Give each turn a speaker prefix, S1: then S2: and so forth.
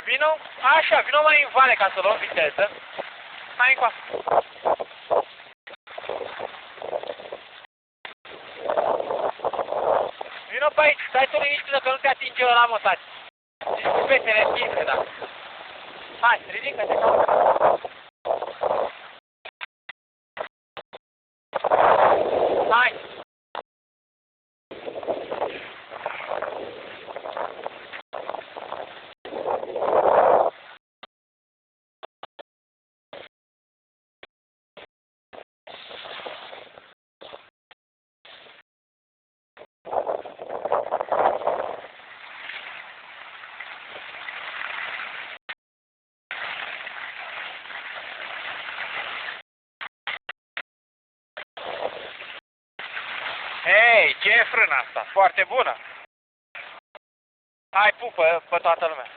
S1: Vino, așa, vino mai în vale ca să luăm viteză. Hai încoa. Vino pe aici, stai tu liniștită că nu te atinge ăla, mă, taci. Zici cu petele întinse, da. Hai, ridică-te, hai. Hei, ce e frâna asta? Foarte bună. Hai, pupă pe toată lumea.